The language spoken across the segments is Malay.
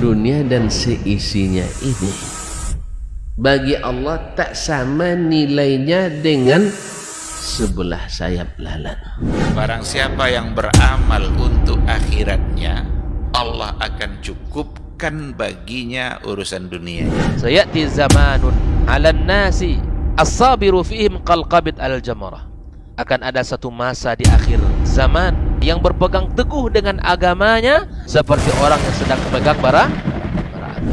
dunia dan seisinya ini bagi Allah tak sama nilainya dengan sebelah sayap lalat. Barang siapa yang beramal untuk akhiratnya, Allah akan cukupkan baginya urusan dunia. Sayati zamanun 'alan nasi as-sabiru fihim qalqabit al-jamarah. Akan ada satu masa di akhir zaman yang berpegang teguh dengan agamanya seperti orang yang sedang memegang bara api.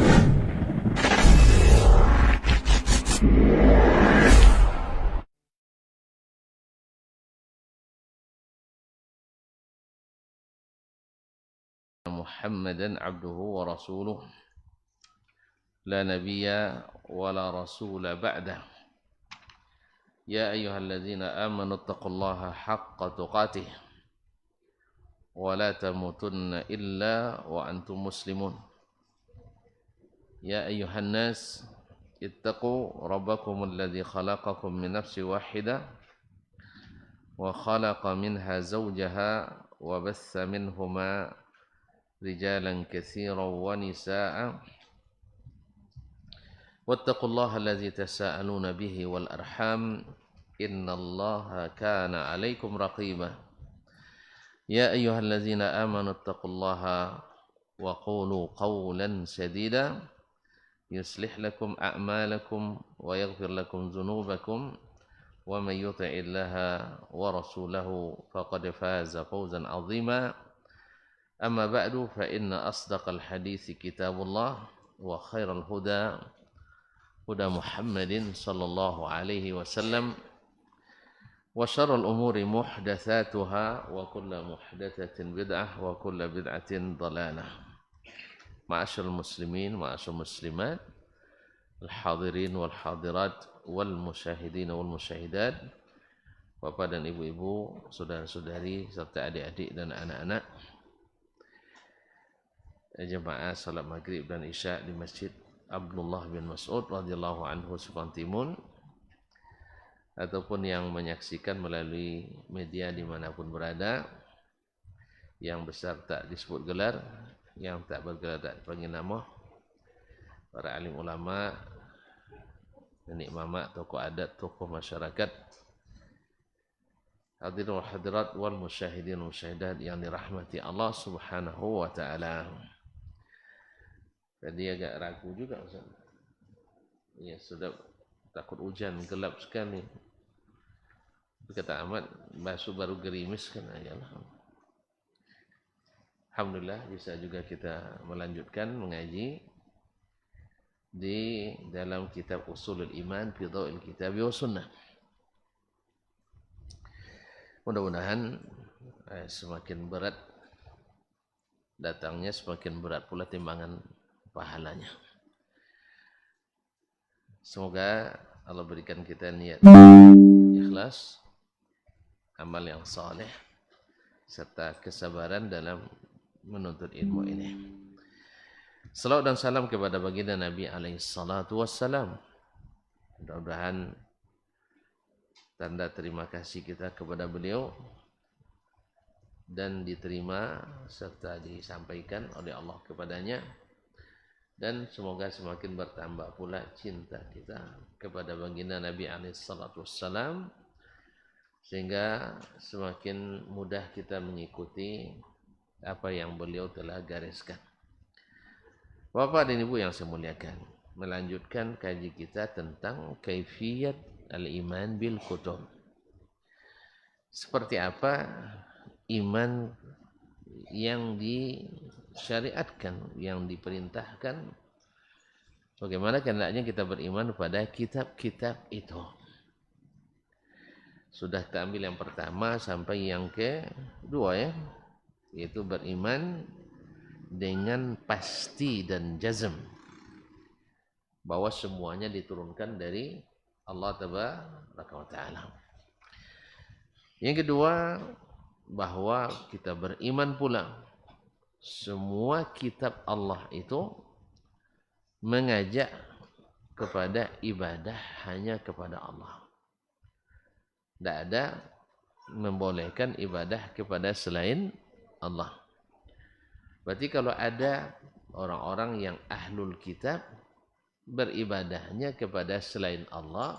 Muhammadan abduhu wa rasuluh la nabiyya wa la rasula ba'dah. Ya ayyuhalladzina amanu taqullaha haqqa tuqatih wa la tamutunna illa wa antum muslimun. Ya ayyuhan nas ittaqu rabbakumul ladzi khalaqakum min nafsin wahidah wa khalaqa minha zawjaha wa bassa minhuma rijalan katsiran wa nisaa'a wattaqullaha allazi tasaaluna bihi wal arham innallaha kana 'alaikum raqiba. Ya ayyuhallazina amanu taqullaha wa qulu qawlan sadida yuslih lakum a'malakum wa yaghfir lakum dhunubakum wa may yuti'illaha wa rasulahu faqad faza fawzan 'azima. Amma ba'du fa inna asdaqal hadits kitabullah wa khairal huda huda Muhammadin sallallahu alaihi wasallam wa syarrul umuri muhdatsatuha wa kullu muhdatsatin bid'ah wa kullu bid'atin dhalalah. Ma'asyiral muslimin, ma'asyiral muslimat, al-hadirin wal hadirat wal musyahidin wal musyahidat, Bapak dan ibu-ibu, saudara-saudari serta adik-adik dan anak-anak jemaah salat maghrib dan isya di Masjid Abdullah bin Mas'ud radhiyallahu anhu Sukantimun, ataupun yang menyaksikan melalui media dimanapun berada, yang besar tak disebut gelar, yang tak bergelar tak dipanggil nama, para alim ulama, nenek mama, tokoh adat, tokoh masyarakat, hadirin wal hadirat wal musyahidin wal musyahidat yang dirahmati Allah subhanahu wa ta'ala. Tadi agak ragu juga Ustaz. Ya, sudah takut hujan, gelap sekali. Kata Ahmad, basuh baru gerimis kan ayalah. Alhamdulillah bisa juga kita melanjutkan mengaji di dalam kitab Ushulul Iman fi Dhawil Kitab wa Sunnah. Mudah-mudahan semakin berat datangnya, semakin berat pula timbangan pahalanya. Semoga Allah berikan kita niat ikhlas, amal yang saleh, serta kesabaran dalam menuntut ilmu ini. Salawat dan salam kepada baginda Nabi alaihi salatu wassalam. Mudah-mudahan tanda terima kasih kita kepada beliau dan diterima serta disampaikan oleh Allah kepadanya. Dan semoga semakin bertambah pula cinta kita kepada baginda Nabi SAW, sehingga semakin mudah kita mengikuti apa yang beliau telah gariskan. Bapak dan Ibu yang saya muliakan, melanjutkan kaji kita tentang kaifiyat al-iman bil kutub. Seperti apa iman yang disyariatkan, yang diperintahkan, bagaimana hendaknya kita beriman pada kitab-kitab itu. Sudah kita ambil yang pertama sampai yang kedua ya, yaitu beriman dengan pasti dan jazm bahwa semuanya diturunkan dari Allah Tabaraka wa Ta'ala. Yang kedua, bahwa kita beriman pula semua kitab Allah itu mengajak kepada ibadah hanya kepada Allah. Tidak ada membolehkan ibadah kepada selain Allah. Berarti kalau ada orang-orang yang ahlul kitab beribadahnya kepada selain Allah,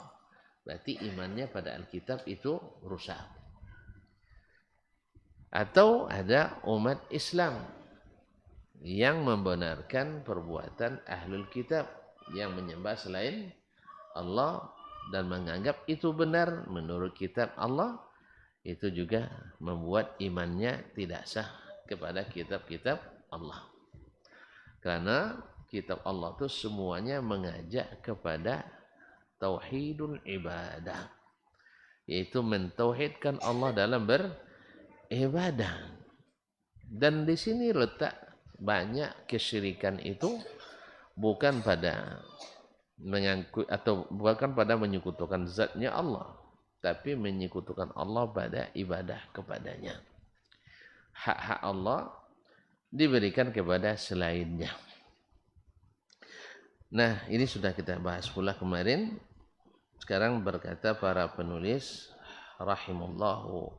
berarti imannya pada Alkitab itu rusak. Atau ada umat Islam yang membenarkan perbuatan ahlul kitab yang menyembah selain Allah dan menganggap itu benar menurut kitab Allah, itu juga membuat imannya tidak sah kepada kitab-kitab Allah. Karena kitab Allah itu semuanya mengajak kepada tauhidul ibadah, yaitu mentauhidkan Allah dalam beribadah. Dan di sini letak banyak kesyirikan itu bukan pada menyekutukan zatnya Allah, tapi menyekutukan Allah pada ibadah kepadanya. Hak-hak Allah diberikan kepada selainnya. Nah, ini sudah kita bahas pula kemarin. Sekarang berkata para penulis, rahimallahu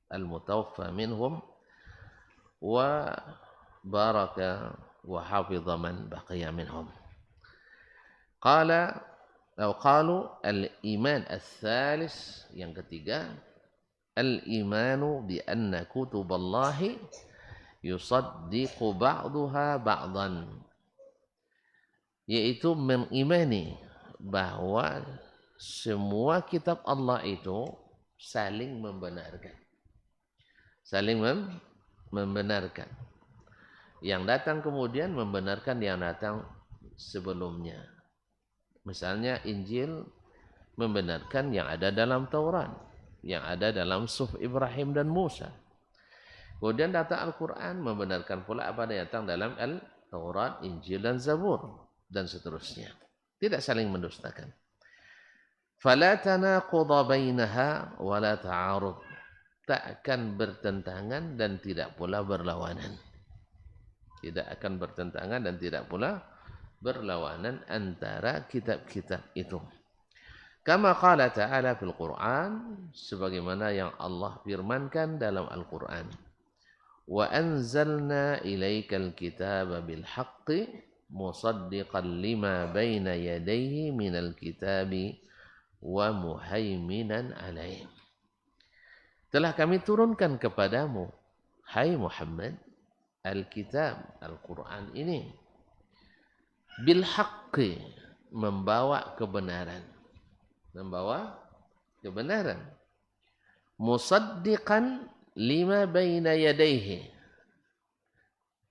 al-mutawaffa minhum wa baraka wa hafidha man baqiya minhum. Qala atau qalu al-iman al-thalis, yang ketiga, al-imanu bi anna kutuballahi yusaddiqu ba'daha ba'dan, yaitu mengimani bahwa semua kitab Allah itu saling membenarkan. Saling membenarkan. Yang datang kemudian membenarkan yang datang sebelumnya. Misalnya Injil membenarkan yang ada dalam Taurat, yang ada dalam Suhuf Ibrahim dan Musa. Kemudian datang Al-Quran membenarkan pula apa yang datang dalam Al-Taurat, Injil dan Zabur, dan seterusnya. Tidak saling mendustakan. Fala tanaqudha bainaha wa la ta'arud. Tak akan bertentangan dan tidak pula berlawanan. Tidak akan bertentangan dan tidak pula berlawanan antara kitab-kitab itu. Kama qala ta'ala fil Qur'an, sebagaimana yang Allah firmankan dalam Al-Qur'an. Wa anzalna ilaikal kitaba bil haqqi musaddiqan lima baina yadayhi minal kitabi wa muhaiminan alaih. Telah kami turunkan kepadamu, hai Muhammad, Al-Kitab, Al-Quran ini, bil haqqi, membawa kebenaran. Membawa kebenaran. Musaddiqan lima baina yadayhi.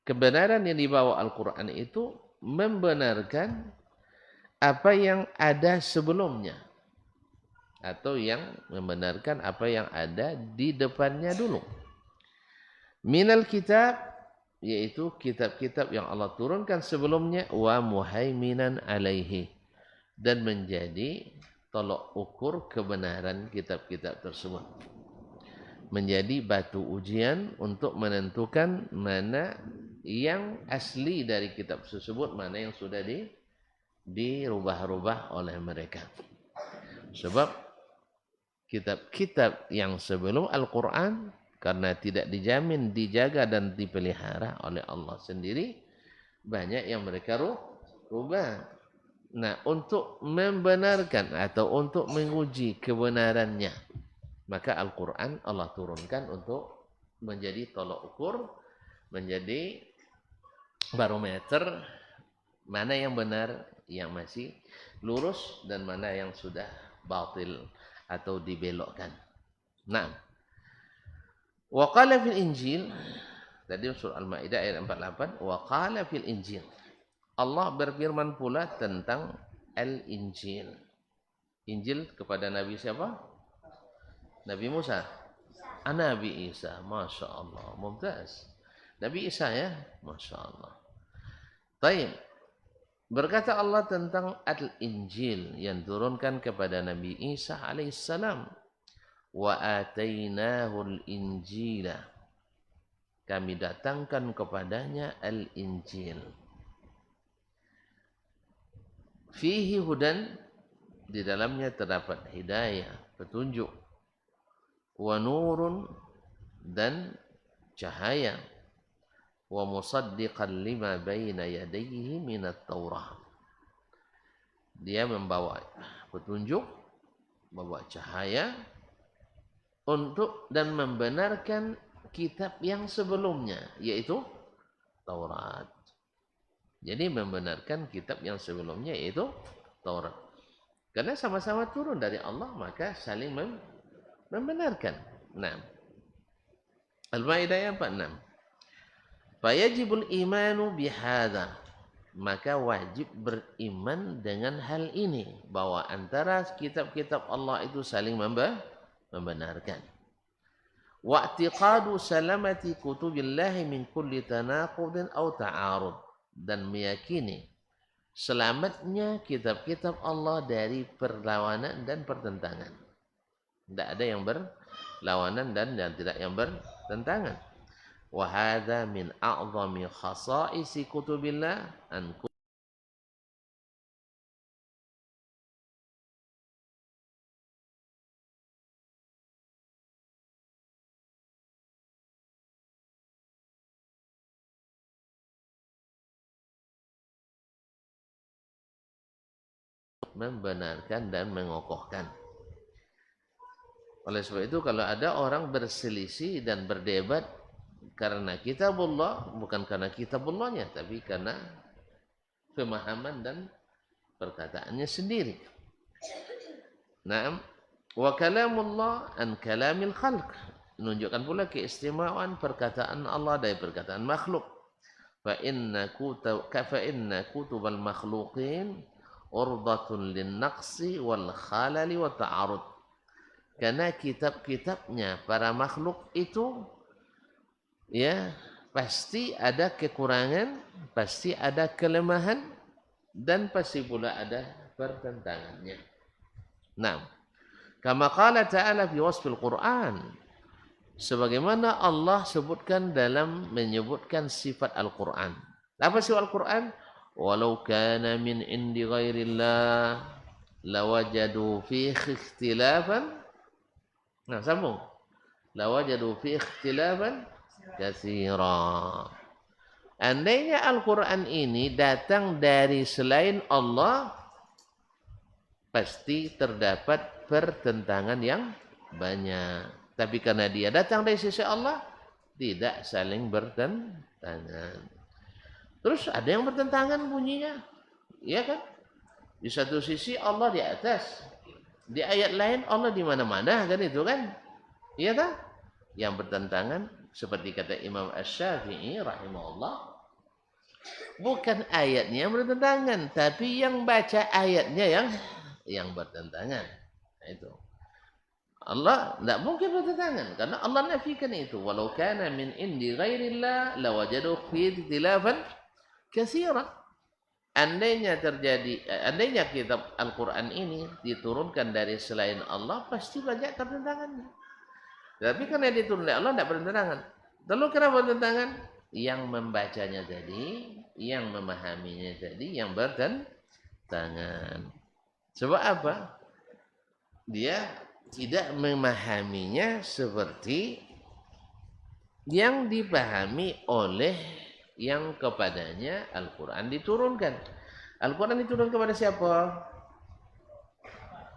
Kebenaran yang dibawa Al-Quran itu membenarkan apa yang ada sebelumnya, atau yang membenarkan apa yang ada di depannya dulu. Minal kitab, yaitu kitab-kitab yang Allah turunkan sebelumnya, wa muhaiminan alaihi, dan menjadi tolok ukur kebenaran kitab-kitab tersebut, menjadi batu ujian untuk menentukan mana yang asli dari kitab tersebut, mana yang sudah dirubah-rubah oleh mereka. Sebab kitab-kitab yang sebelum Al-Quran, karena tidak dijamin, dijaga dan dipelihara oleh Allah sendiri, banyak yang mereka rubah. Nah, untuk membenarkan atau untuk menguji kebenarannya, maka Al-Quran Allah turunkan untuk menjadi tolok ukur, menjadi barometer mana yang benar, yang masih lurus, dan mana yang sudah batil atau dibelokkan. Nah, wa qala fil Injil, tadi surah Al-Maidah ayat 48, wa qala fil Injil, Allah berfirman pula tentang Al-Injil. Injil kepada Nabi siapa? Nabi Musa. Nabi Isa. Masya Allah. Mumtaz. Nabi Isa ya. Masya Allah. Baik. Berkata Allah tentang Al-Injil yang turunkan kepada Nabi Isa alaihissalam. Wa atainahul injila. Kami datangkan kepadanya Al-Injil. Fihi hudan, di dalamnya terdapat hidayah, petunjuk. Wa nurun, dan cahaya. wa musaddiqan lima baina yadayhi minat Taurah. Dia membawa petunjuk, membawa cahaya untuk dan membenarkan kitab yang sebelumnya, yaitu Taurat. Jadi membenarkan kitab yang sebelumnya, yaitu Taurat. Karena sama-sama turun dari Allah, maka saling membenarkan. Nah, Al-Maidah ayat 46. Fayajibul imanu bihadza. Maka wajib beriman dengan hal ini, bahwa antara kitab-kitab Allah itu saling membenarkan. Wa'tiqadu salamati kutubillahi min kulli tanaqudin aw ta'arud, dan meyakini selamatnya kitab-kitab Allah dari perlawanan dan pertentangan. Tidak ada yang berlawanan dan tidak yang bertentangan. Wa hadza min a'zami khasa'isi kutubillah an membenarkan dan mengokohkan. Oleh sebab itu, kalau ada orang berselisih dan berdebat karena kitabullah, bukan karena kitabullahnya, tapi karena pemahaman dan perkataannya sendiri. Naam, wa kalamullah an kalamil khalq, menunjukkan pula keistimewaan perkataan Allah dari perkataan makhluk. Fa inna kutubal makhluqin urdatun lin naqsi wal khalali wa ta'arud. Karena kitab-kitabnya para makhluk itu ya pasti ada kekurangan, pasti ada kelemahan, dan pasti pula ada pertentangannya. Nah, kama qala ta'ala fi wasfil Qur'an, sebagaimana Allah sebutkan dalam menyebutkan sifat Al-Qur'an. Apa sifat Al-Qur'an? Walau kana min indi ghairillah lawajadu fi ikhtilafan. Nah, sambung. Lawajadu fi ikhtilafan katsira. Andainya Al-Quran ini datang dari selain Allah, pasti terdapat pertentangan yang banyak. Tapi karena dia datang dari sisi Allah, tidak saling bertentangan. Terus ada yang bertentangan bunyinya, iya kan? Di satu sisi Allah di atas, di ayat lain Allah di mana-mana, kan itu kan? Iya tak? Yang bertentangan seperti kata Imam Asy-Syafi'i rahimahullah, bukan ayatnya yang bertentangan, tapi yang baca ayatnya yang bertentangan. Nah, itu. Allah tidak mungkin bertentangan karena Allah nafikan itu. Walau kana min indi ghairillah lawajadu fi ikhtilafan katsira. Andainya kitab Al-Quran ini diturunkan dari selain Allah, pasti banyak pertentangannya. Tapi karena diturunkan oleh Allah tidak bertentangan. Lalu kenapa bertentangan? Yang membacanya tadi, yang memahaminya tadi, yang bertentangan. Sebab apa? Dia tidak memahaminya seperti yang dipahami oleh yang kepadanya Al-Quran diturunkan. Al-Quran diturunkan kepada siapa?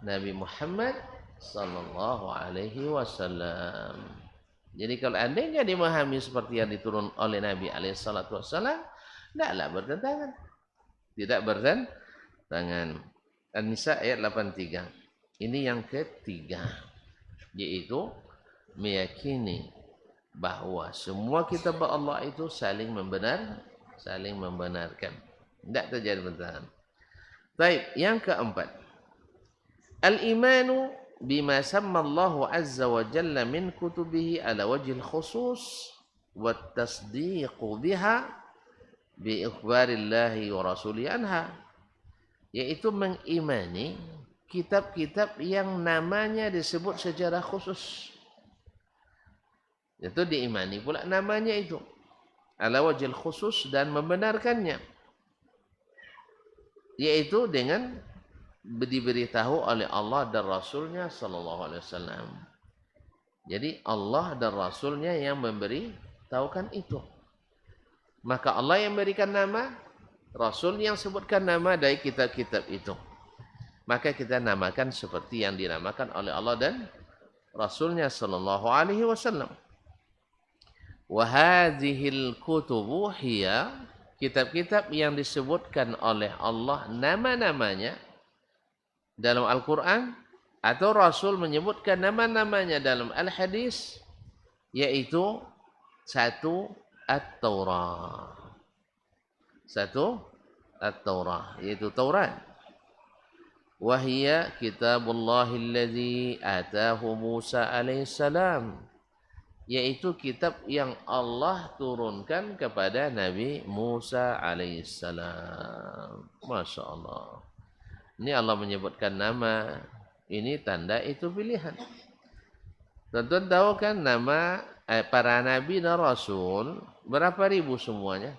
Nabi Muhammad sallallahu alaihi wasallam. Jadi kalau andainya dimahami seperti yang diturun oleh Nabi alaihi salatu wasallam, tidaklah bertentangan. Tidak bertentangan. An-Nisa ayat 83. Ini yang ketiga, yaitu meyakini bahwa semua kitab Allah itu saling membenarkan. Tidak terjadi pertentangan. Baik, yang keempat. Al-imanu bima samma Allah azza wa jalla min kutubihi ala wajhil khusus wa tasdiqu biha bi ikhbarillahi wa rasulihi anha, yaitu mengimani kitab-kitab yang namanya disebut secara khusus. Itu diimani pula namanya itu ala wajhil khusus dan membenarkannya, yaitu dengan diberitahu oleh Allah dan Rasulnya sallallahu alaihi wasallam. Jadi Allah dan Rasulnya yang memberitahukan itu. Maka Allah yang berikan nama, Rasul yang sebutkan nama dari kitab-kitab itu. Maka kita namakan seperti yang dinamakan oleh Allah dan Rasulnya sallallahu alaihi wasallam. Wa hadhil kutubu hiya, kitab-kitab yang disebutkan oleh Allah nama-namanya dalam Al-Quran atau Rasul menyebutkan nama-namanya dalam Al-Hadis, yaitu satu At-Taurah. Satu At-Taurah, yaitu Taurat. Wahia kitabullahi alladhi atahu Musa alaihissalam, yaitu kitab yang Allah turunkan kepada Nabi Musa alaihissalam. Masya Allah. Ini Allah menyebutkan nama, ini tanda itu pilihan. Tentu tahu kan nama para Nabi dan Rasul berapa ribu semuanya?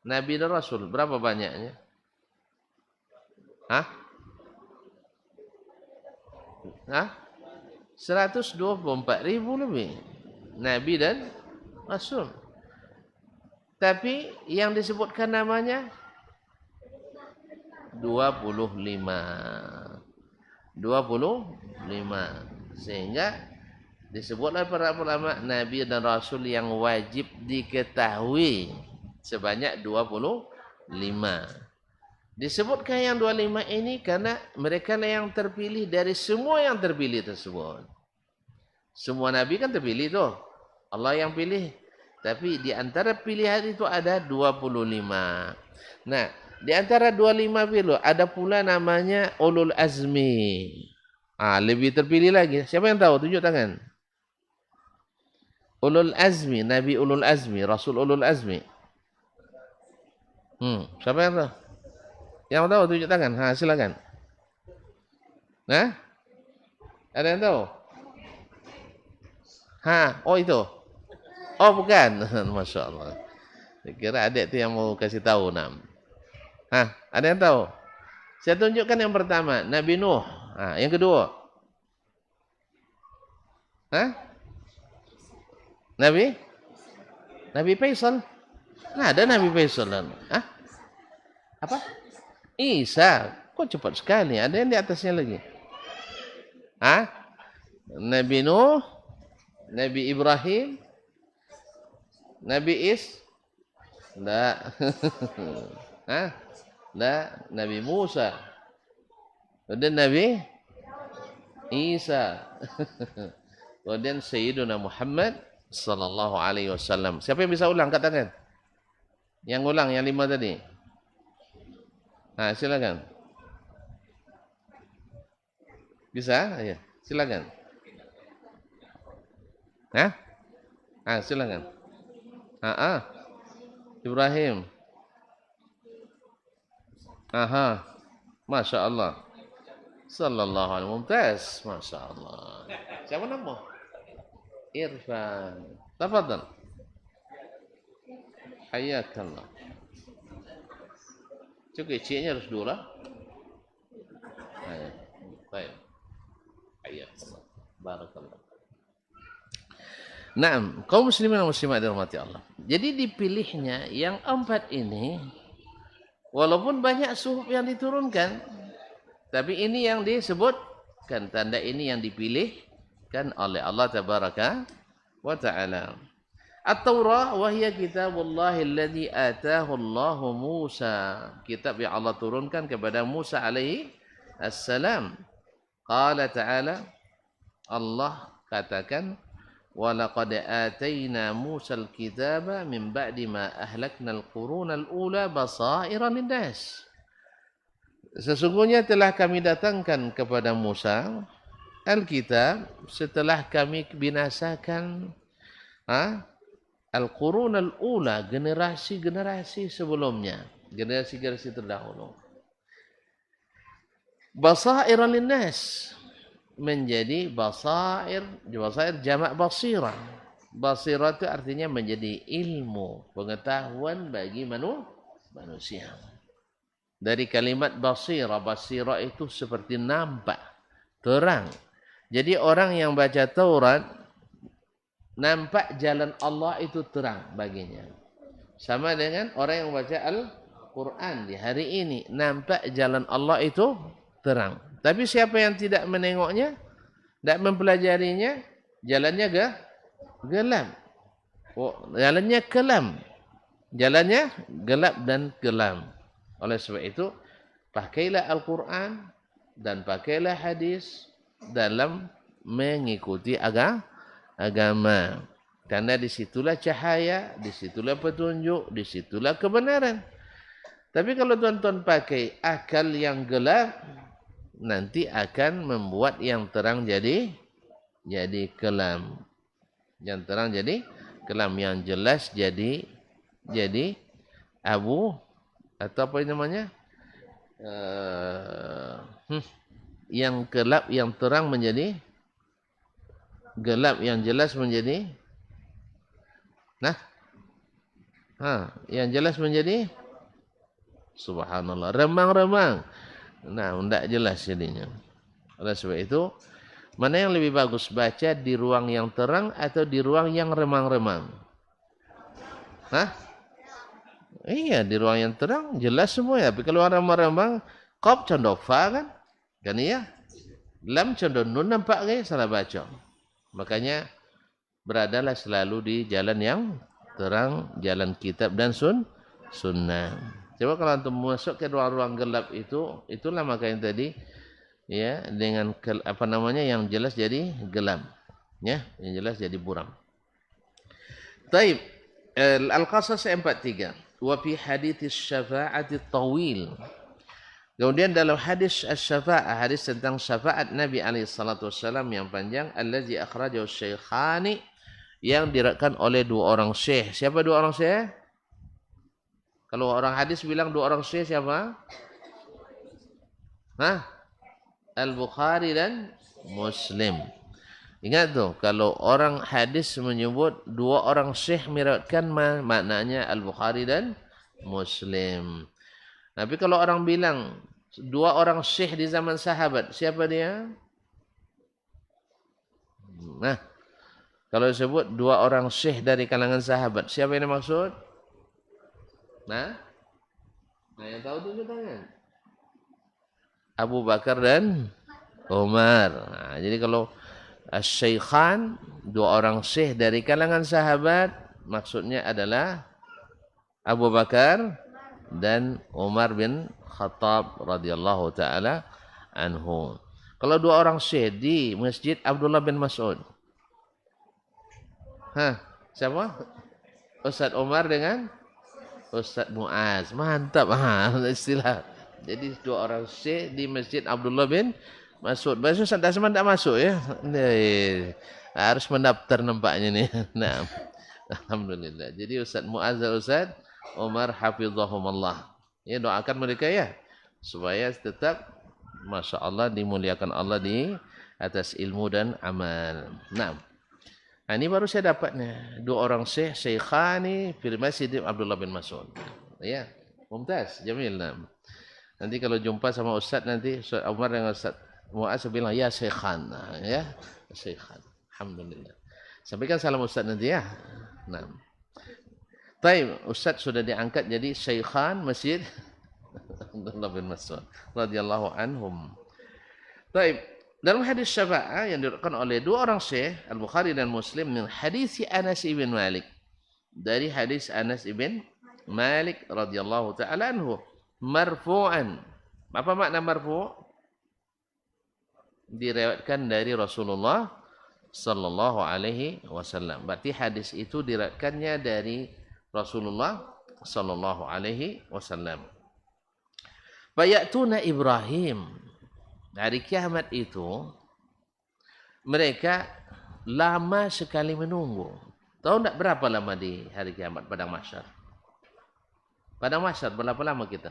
Nabi dan Rasul berapa banyaknya? Hah? 124.000 lebih Nabi dan Rasul. Tapi yang disebutkan namanya 25. Sehingga disebutlah para ulama Nabi dan Rasul yang wajib diketahui sebanyak 25. Disebutkan yang 25 ini karena mereka lah yang terpilih dari semua yang terpilih tersebut. Semua Nabi kan terpilih tuh. Allah yang pilih. Tapi di antara pilihan itu ada 25. Nah, di antara 25 itu ada pula namanya Ulul Azmi. Lebih terpilih lagi. Siapa yang tahu? Tunjuk tangan. Ulul Azmi, Nabi Ulul Azmi, Rasul Ulul Azmi. Siapa yang tahu? Yang tahu tunjuk tangan. Silakan. Nah? Ada yang tahu? Oh itu. Oh bukan. Masya Allah. Saya kira adik tu yang mau kasih tahu nam. Ada yang tahu? Saya tunjukkan yang pertama, Nabi Nuh. Yang kedua. Nabi Faisal. Ada Nabi Faisal. Apa? Isa. Kok cepat sekali? Ada yang di atasnya lagi. Nabi Nuh, Nabi Ibrahim, Nabi Nabi Musa, kemudian Nabi Isa, kemudian Sayyiduna Muhammad sallallahu alaihi wasallam. Siapa yang bisa ulang? Katakan. Yang ulang yang 5 tadi. Silakan. Bisa? Ya, silakan. Silakan. Ibrahim. Masya Allah. Sallallahu alaihi mumtaz. Masya Allah. Siapa nama? Irfan. Tafadhal. Hayyakallah. Cukup ciknya harus dulu lah. Baik. Hayyakallah. Barakallah. Naam, kaum muslimin dan muslimat dirahmati Allah. Jadi dipilihnya yang 4 ini, walaupun banyak suhuf yang diturunkan, tapi ini yang disebutkan, tanda ini yang dipilihkan oleh Allah tabaraka wa ta'ala. At-Taurah wa hiya kitabullahi alladhi atahu Allahu Musa. Kitab yang Allah turunkan kepada Musa alaihi assalam. Qala ta'ala, Allah katakan, وَلَقَدْ آتَيْنَا مُوسَى الْكِتَابَ مِنْ بَعْدِ مَا أَهْلَكْنَا الْقُرُونَ الْأُولَى بَصَائِرَ لِلنَّاسِ. Sesungguhnya telah kami datangkan kepada Musa Alkitab setelah kami binasakan Al-Qurun Al-Ula, generasi-generasi sebelumnya, generasi-generasi terdahulu. Basair lin-nas, menjadi basair jamak basirah. Basirah itu artinya menjadi ilmu, pengetahuan bagi manusia. Dari kalimat basirah, basirah itu seperti nampak, terang. Jadi orang yang baca Taurat, nampak jalan Allah itu terang baginya. Sama dengan orang yang baca Al-Quran di hari ini. Nampak jalan Allah itu terang. Tapi siapa yang tidak menengoknya, tidak mempelajarinya, jalannya gelap. Jalannya kelam. Jalannya gelap dan kelam. Oleh sebab itu, pakailah Al-Quran dan pakailah hadis dalam mengikuti agama. Karena disitulah cahaya, disitulah petunjuk, disitulah kebenaran. Tapi kalau tuan-tuan pakai akal yang gelap, nanti akan membuat yang terang jadi kelam. Yang terang jadi kelam, yang jelas jadi abu, atau apa namanya? Yang gelap, yang terang menjadi gelap, yang jelas menjadi yang jelas menjadi subhanallah, remang-remang. Tidak jelas jadinya. Oleh sebab itu, mana yang lebih bagus, baca di ruang yang terang atau di ruang yang remang-remang? Iya, di ruang yang terang jelas semua ya. Tapi kalau remang-remang, qaf condok fa kan? Kan iya? Lam condok nun, nampak ke salah baca. Makanya beradalah selalu di jalan yang terang, jalan kitab dan sunnah. Coba kalau antum masuk ke ruang-ruang gelap itulah makanya tadi ya, dengan yang jelas jadi gelap, ya, yang jelas jadi buram. Taib, Al-Qasas 43. Wa fi hadits syafa'ati tawil. Kemudian dalam hadis asy-syafa'ah, hadis tentang syafaat Nabi alaihi salatu wasallam yang panjang, allazi akhrajahu Syaikhani, yang diriwayatkan oleh dua orang syekh. Siapa dua orang syekh? Kalau orang hadis bilang dua orang syekh siapa? Al-Bukhari dan Muslim. Ingat tuh, kalau orang hadis menyebut dua orang syekh meriwayatkan, maknanya Al-Bukhari dan Muslim. Tapi kalau orang bilang dua orang syekh di zaman sahabat, siapa dia? Kalau disebut dua orang syekh dari kalangan sahabat, siapa yang dimaksud? Yang tahu tunjuk tangan. Abu Bakar dan Umar. Jadi kalau Asy-Syaikhan, dua orang syekh dari kalangan sahabat, maksudnya adalah Abu Bakar dan Umar bin Khattab radhiyallahu taala anhu. Kalau dua orang syekh di Masjid Abdullah bin Mas'ud, siapa? Ustaz Umar dengan Ustaz Muaz. Mantap istilah. Jadi dua orang syekh di Masjid Abdullah bin Mas'ud. Bahasa Ustaz Dasman tak masuk ya. Harus mendaftar nampaknya nih. Alhamdulillah. Jadi Ustaz Muaz dan Ustaz Umar hafizahumullah. Ya, doakan mereka ya, supaya tetap Masya Allah dimuliakan Allah di atas ilmu dan amal. Ini baru saya dapatnya. Dua orang syekh, Syekhani fil Masjid Abdullah bin Mas'ud. Ya, mumtaz, jamil. Nanti kalau jumpa sama Ustaz nanti Ustaz Umar dengan Ustaz Muaz bilang ya Syekhan. Ya, Syekhan. Alhamdulillah. Sampaikan salam Ustaz nanti ya. Baik, Ustaz sudah diangkat jadi Syekhan Masjid Abdullah bin Mas'ud radhiyallahu anhum. Baik. Dalam hadis syafa'ah yang diriwayatkan oleh dua orang syekh, Al-Bukhari dan Muslim, min hadis Anas ibn Malik. Dari hadis Anas ibn Malik radhiyallahu taala anhu, marfu'an. Apa makna marfu'? Diriwayatkan dari Rasulullah sallallahu alaihi wasallam. Berarti hadis itu diriwayatkannya dari Rasulullah sallallahu alaihi wasallam. Bayatuna Ibrahim. Hari kiamat itu mereka lama sekali menunggu. Tahu tak berapa lama di hari kiamat padang mahsyar? Padang mahsyar berapa lama kita?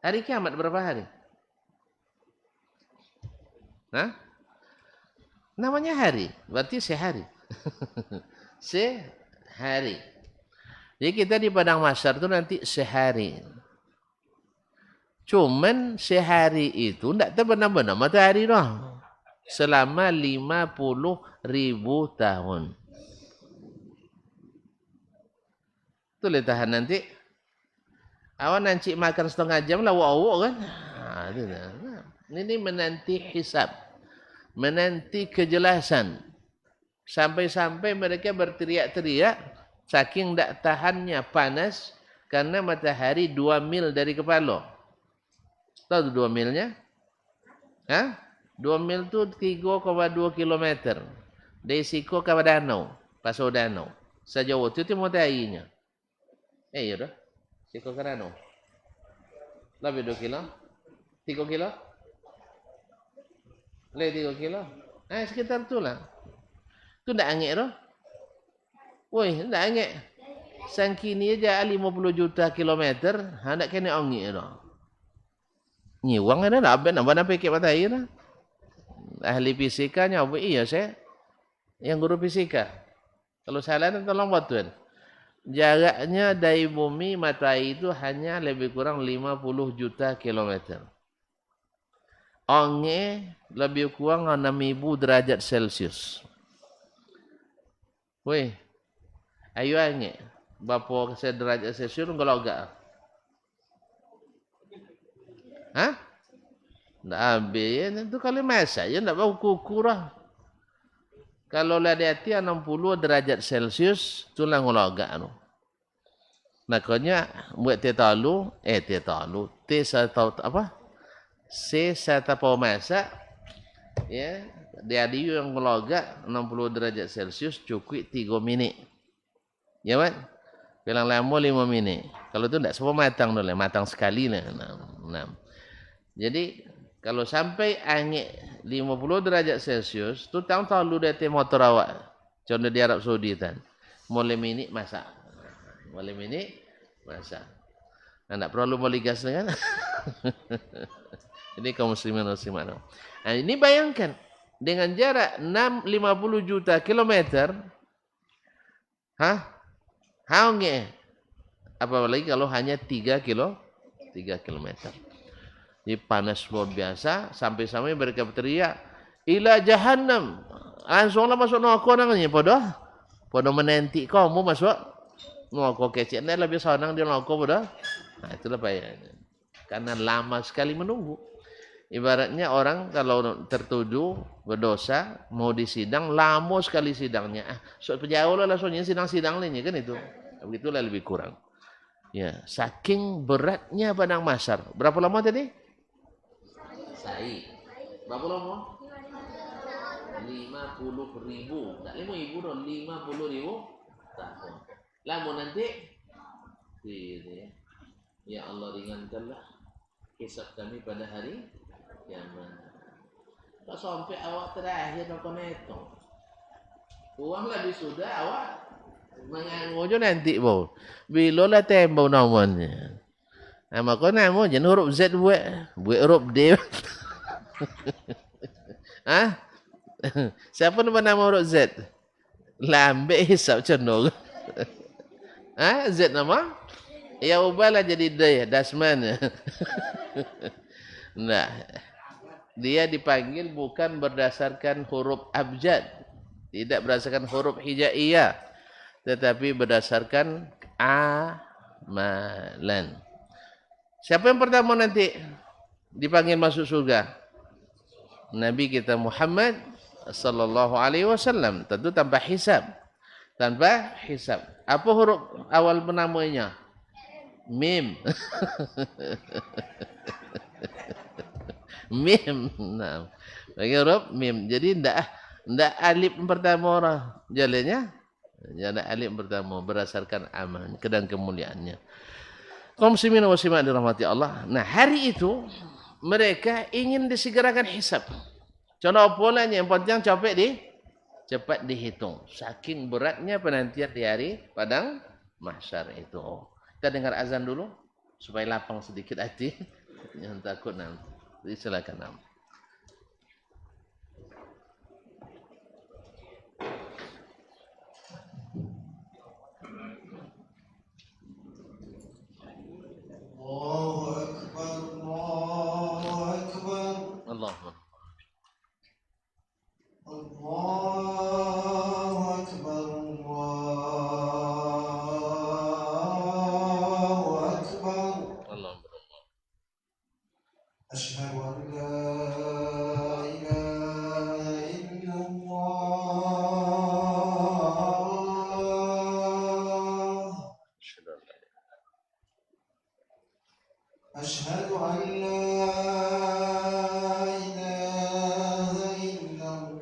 Hari kiamat berapa hari? Namanya hari, berarti sehari. Sehari. Jadi kita di padang mahsyar itu nanti sehari. Cuman sehari itu tidak benar-benar matahari doang. selama 50.000 tahun. Tu boleh tahan nanti. Awak nanti makan setengah jam lah awak kan. Ini menanti hisab. Menanti kejelasan. Sampai-sampai mereka berteriak-teriak saking tak tahannya panas karena matahari 2 mil dari kepala. Tahu 2 milnya? 2 mil tu 3,2 kilometer. Dari Siko ke danau, Pasau Danau. Sejauh itu mataharinya. Ya dah. Siko ke danau. Lebih 2 kilo? 3 kilo? Lebih 3 kilo? Sekitar itulah. Tu tak angin tu. Woi, tak angin. Sangkini aja 50 juta kilometer, hendak kena angin tu. Nyiwang ada nak abang nak fikir matahari dah. Ahli fisikanya apa? Iya saya. Yang guru fisika. Kalau salah tolong bantuan. Jaraknya dari bumi matahari itu hanya lebih kurang 50 juta kilometer. Angin lebih kurang 6.000 derajat Celcius. Woi, ayo angin. Berapa derajat Celcius kalau agak? Tak habis. Itu kalau masak je tak bau kuku lah. Kalau lah hati 60 derajat Celcius, tu lah kalau agak tu. Makanya buat teh talu, saya tahu masak, ya, dia yang melogak 60 derajat Celcius cukup 3 minit. Ya kan? Bilang lama 5 minit. Kalau tu tak semua matang dulu, matang sekali lah. 6. Jadi kalau sampai angin 50 derajat Celcius, tu tahu dia teh motor awak. Contoh di Arab Saudi kan. Mulai minit masak. Mulai minit masak. Tak perlu beli gas kan? Ini kaum muslimin muslimat. Ini bayangkan dengan jarak 50 juta kilometer, Angin. Apalagi kalau hanya 3 kilometer. Ini panas luar biasa sampai-sampai mereka berteriak, ila jahannam. Langsunglah masuk neraka nangnya pada menanti kamu masuk neraka kecil. Ni lebih senang di neraka pada. Itulah bayangnya. Karena lama sekali menunggu. Ibaratnya orang kalau tertuduh berdosa mau disidang lama sekali sidangnya. So jauh lah langsungnya sidang lainnya kan itu. Begitulah lebih kurang. Ya, saking beratnya padang mahsyar. Berapa lama tadi? Berapa lama? 50.000. Tak 5.000 dong, 50.000 tahun. Lama nanti? Ya Allah ringankanlah hisab kami pada hari kiamat. Tak sampai awak terakhir nak neto. Uang lebih sudah awak mengangojo nanti bau. Bila lah tembau namanya. Maka nama je huruf Z buat huruf D. Siapa nama huruf Z? Lambe hisab cenderung. Z nama? Ya ubahlah jadi D, Dasman. Nah, dia dipanggil bukan berdasarkan huruf abjad, tidak berdasarkan huruf hijaiyah, tetapi berdasarkan amalan. Siapa yang pertama nanti dipanggil masuk surga? Nabi kita Muhammad sallallahu alaihi wasallam, tentu tanpa hisab. Tanpa hisab. Apa huruf awal namanya? Mim. Mim. Nah, bagi huruf mim. Jadi ndak alif pertama orang jalannya. Jangan alif pertama berdasarkan amal dan kemuliaannya. Kaum muslimin wa muslimat dirahmati Allah. Nah, hari itu mereka ingin disegerakan hisab. Contoh polanya yang penting cepat dihitung. Saking beratnya penantian di hari padang mahsyar itu. Kita dengar azan dulu supaya lapang sedikit hati. Jangan takut nanti. Silakan nam. Allahu Akbar, Allahu Akbar. Allahu الله أكبر الله أكبر أشهد أن لا إله إلا الله أشهد أن لا إله إلا الله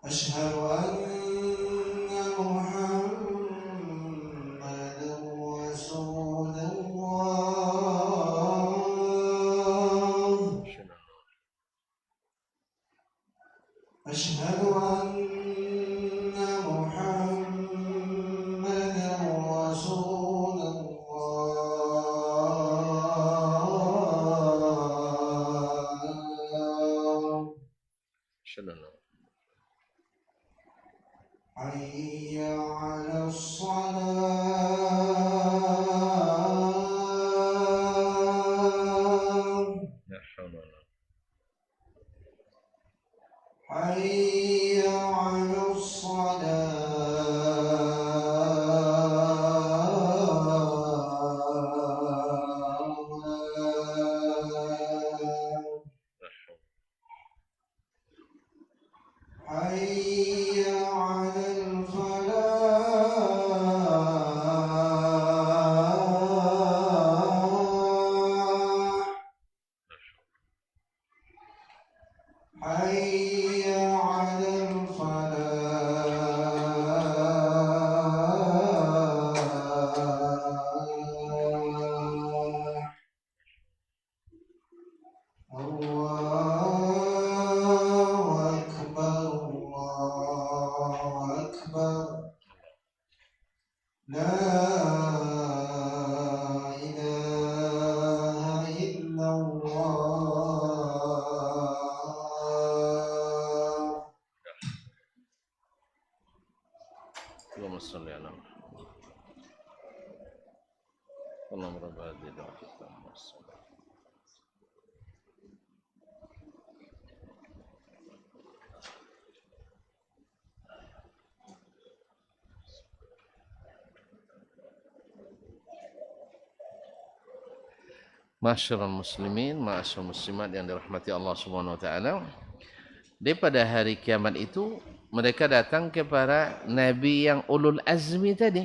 أشهد أن محمدا رسول الله أشهد أن محمدا رسول الله حي على الصلاة حي على الصلاة حي على الفلاح حي على الفلاح الله أكبر لا إله إلا الله اللهم صل على محمد اللهم رب هذه الدعوة التامة والصلاة Masyarul muslimin, masyarul muslimat yang dirahmati Allah Subhanahu wa taala. Pada hari kiamat itu mereka datang kepada nabi yang ulul azmi tadi.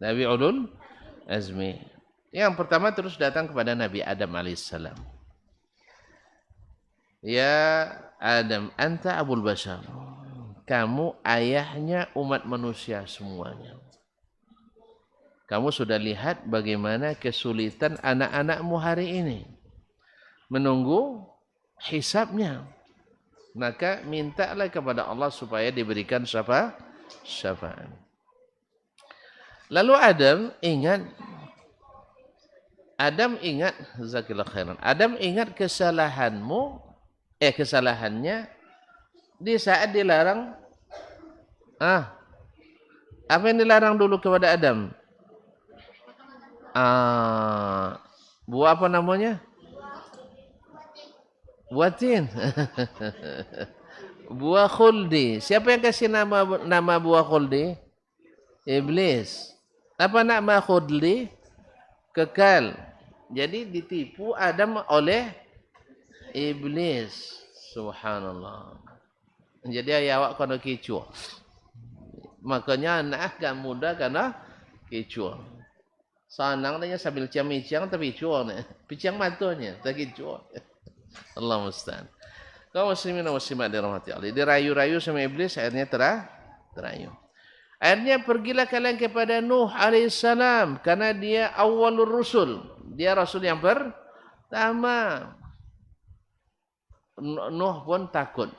Nabi ulul azmi. Yang pertama terus datang kepada Nabi Adam alaihissalam. Ya Adam, anta abul bashar. Kamu ayahnya umat manusia semuanya. Kamu sudah lihat bagaimana kesulitan anak-anakmu hari ini. Menunggu hisabnya. Maka mintalah kepada Allah supaya diberikan syafaat. Lalu Adam ingat zakillah khairan. Adam ingat kesalahannya di saat dilarang. Apa yang dilarang dulu kepada Adam? Buah apa namanya? Buah tin. Buah khuldi. Siapa yang kasih nama buah khuldi? Iblis. Apa nama khuldi? Kekal. Jadi ditipu Adam oleh iblis. Subhanallah. Jadi awak kena kecoh. Makanya anak agak muda kena kecoh. Sanang dia sambil ciam-ciam tapi kecoh ni. Picang matanya tak kecoh. Allah musta'an. Kaum muslimin dan muslimat dirahmati Allah. Dirayu-rayu sama iblis akhirnya terayu. Akhirnya pergilah kalian kepada Nuh alaihissalam karena dia awwalur rusul. Dia rasul yang pertama. Nuh pun takut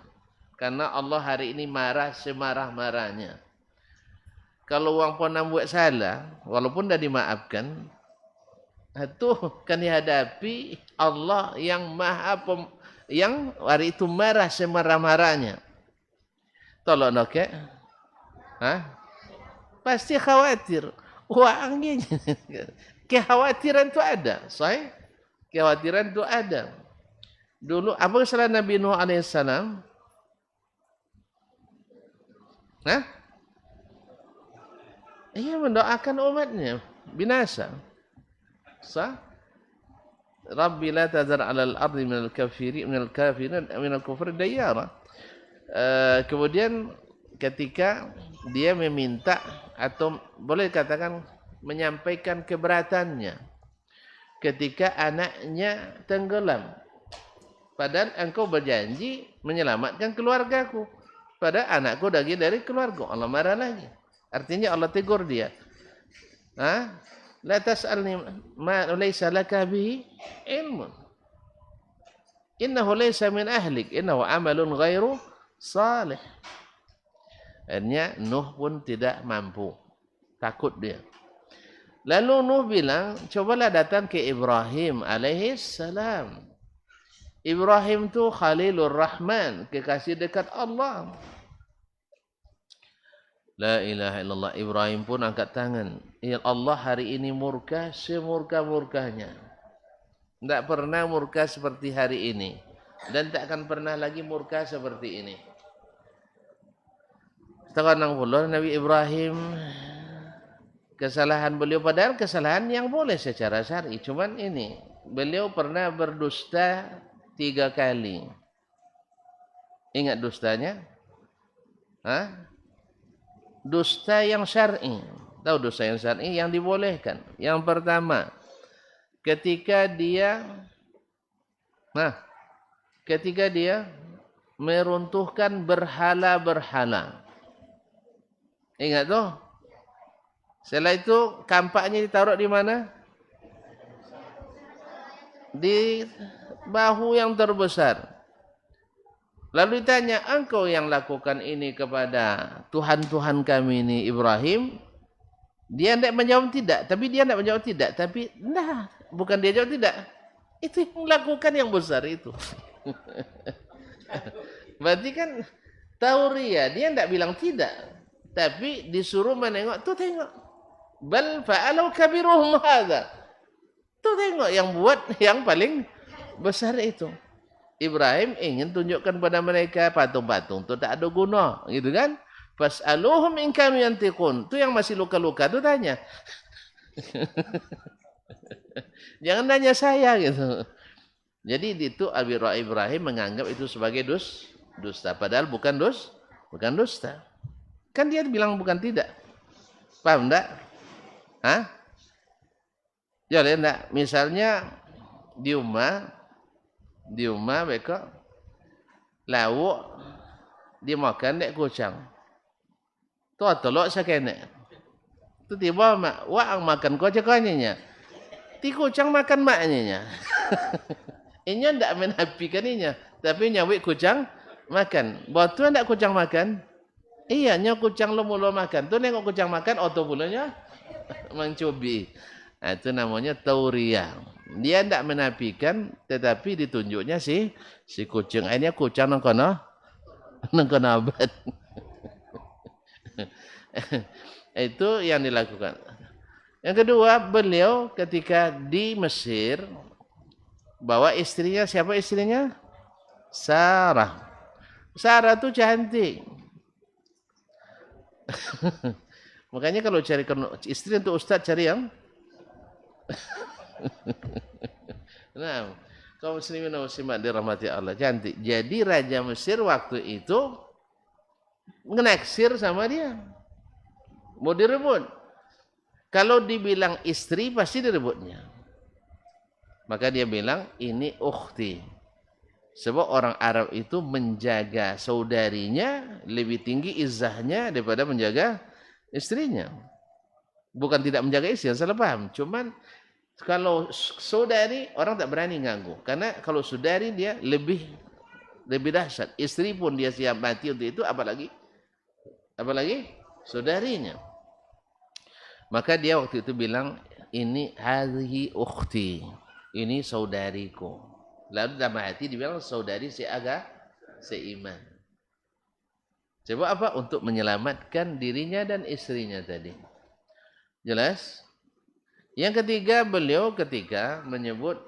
karena Allah hari ini marah semarah-marahnya. Kalau orang pernah buat salah, walaupun dah dimaafkan, itu kan dihadapi Allah yang yang hari itu marah semarah-marahnya. Tolong okey? Pasti khawatir. Wangi. Kekhawatiran itu ada. Sahih? Kekhawatiran itu ada. Dulu apa kesalahan Nabi Nuh alaihissalam? Hah? Ia mendoakan umatnya binasa. Sah? Rabbi la tazar 'alal ardi minal kafirin minal kufri dayyara. Kemudian ketika dia meminta atau boleh katakan menyampaikan keberatannya ketika anaknya tenggelam. Padahal engkau berjanji menyelamatkan keluargaku. Padahal anakku lagi dari keluarga. Allah marah lagi. Artinya Allah tegur dia. La tas'alni ma laysa laka bihi ilmun. Innahu laysa min ahlik, innahu amalun ghairu salih. Akhirnya Nuh pun tidak mampu. Takut dia. Lalu Nuh bilang, cobalah datang ke Ibrahim alaihi salam. Ibrahim tu Khalilur Rahman, kekasih dekat Allah. La ilaha illallah. Ibrahim pun angkat tangan. Ya Allah, hari ini murka semurka-murkanya. Tidak pernah murka seperti hari ini. Dan tak akan pernah lagi murka seperti ini. Setelah 60 Nabi Ibrahim, kesalahan beliau padahal kesalahan yang boleh secara syar'i. Cuman ini, beliau pernah berdusta 3 kali. Ingat dustanya? Dusta yang syar'i. Tahu dusta yang syar'i yang dibolehkan. Yang pertama, ketika dia meruntuhkan berhala-berhala. Ingat tuh? Setelah itu kampaknya ditaruh di mana? Di bahu yang terbesar. Lalu ditanya, engkau yang lakukan ini kepada Tuhan-Tuhan kami ini Ibrahim? Dia tidak menjawab tidak. Tapi nah, bukan dia jawab tidak. Itu yang lakukan yang besar itu. Berarti kan tauria, dia tidak bilang tidak. Tapi disuruh menengok, tuh tengok. Bal fa'alau kabiruhum hadza. Tuh tengok yang buat yang paling besar itu. Ibrahim ingin tunjukkan pada mereka patung-patung itu tak ada guna, gitu kan? Fas'aluhum in kanu yantiqun. Itu yang masih luka-luka tu tanya. Jangan tanya saya gitu. Jadi itu Ibrahim menganggap itu sebagai dusta, padahal bukan dusta. Kan dia bilang bukan tidak. Paham enggak? Jadi enggak, misalnya di rumah mereka lauk dimakan dek kucing. Tu tolok sakene. Tu tiba mak wang makan kucing-kucingnya. Ti kucing makan maknya. Inya ndak menafikan inya, tapi nyawik kucing makan. Batu ndak kucing makan? Iya, nya kucing lo mula makan. Tu nengok kucing makan auto bulanya mencubi. Nah, itu namanya tauriah. Dia tidak menafikan, tetapi ditunjuknya si kucing. Akhirnya kucing nang kono abad. Itu yang dilakukan. Yang kedua, beliau ketika di Mesir bawa istrinya, siapa istrinya? Sarah. Sarah itu cantik. Makanya kalau cari istri untuk ustaz cari yang nah, kaum muslimin dan muslimat dirahmati Allah, cantik. Jadi Raja Mesir waktu itu menaksir sama dia. Mau direbut. Kalau dibilang istri pasti direbutnya. Maka dia bilang ini ukhti. Sebab orang Arab itu menjaga saudarinya lebih tinggi izzahnya daripada menjaga istrinya. Bukan tidak menjaga istri, salah paham. Cuman kalau saudari orang tak berani ganggu, karena kalau saudari dia lebih dahsyat. Istri pun dia siap mati untuk itu, apalagi saudarinya. Maka dia waktu itu bilang, ini hadhihi ukhti, ini saudariku. Lalu dalam hati dibilang saudari seiman. Coba apa? Untuk menyelamatkan dirinya dan istrinya tadi. Jelas? Yang ketiga, beliau ketika menyebut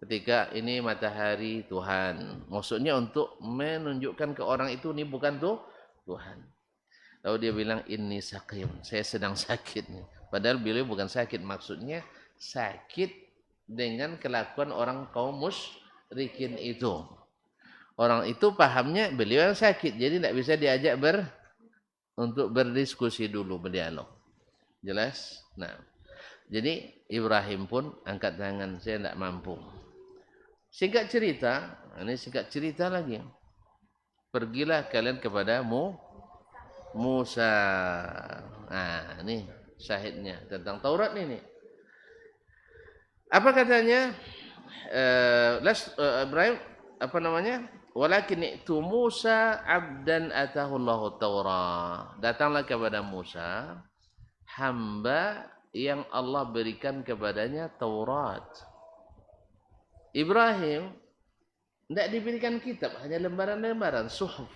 ketika ini matahari Tuhan. Maksudnya untuk menunjukkan ke orang itu ini bukan Tuhan. Lalu dia bilang ini sakit, saya sedang sakit nih. Padahal beliau bukan sakit, maksudnya sakit dengan kelakuan orang kaum musyrikin itu. Orang itu pahamnya beliau yang sakit, jadi tidak bisa diajak untuk berdiskusi dulu, berdialog. Jelas? Nah, jadi Ibrahim pun angkat tangan, saya tidak mampu. Singkat cerita, ini singkat cerita lagi. Pergilah kalian kepada Musa. Nah, ini syahidnya tentang Taurat ini. Apa katanya? Ibrahim, apa namanya? Walakin itu Musa abdan atahullahu Taurat. Datanglah kepada Musa, hamba yang Allah berikan kepadanya Taurat. Ibrahim tidak diberikan kitab, hanya lembaran-lembaran, suhuf.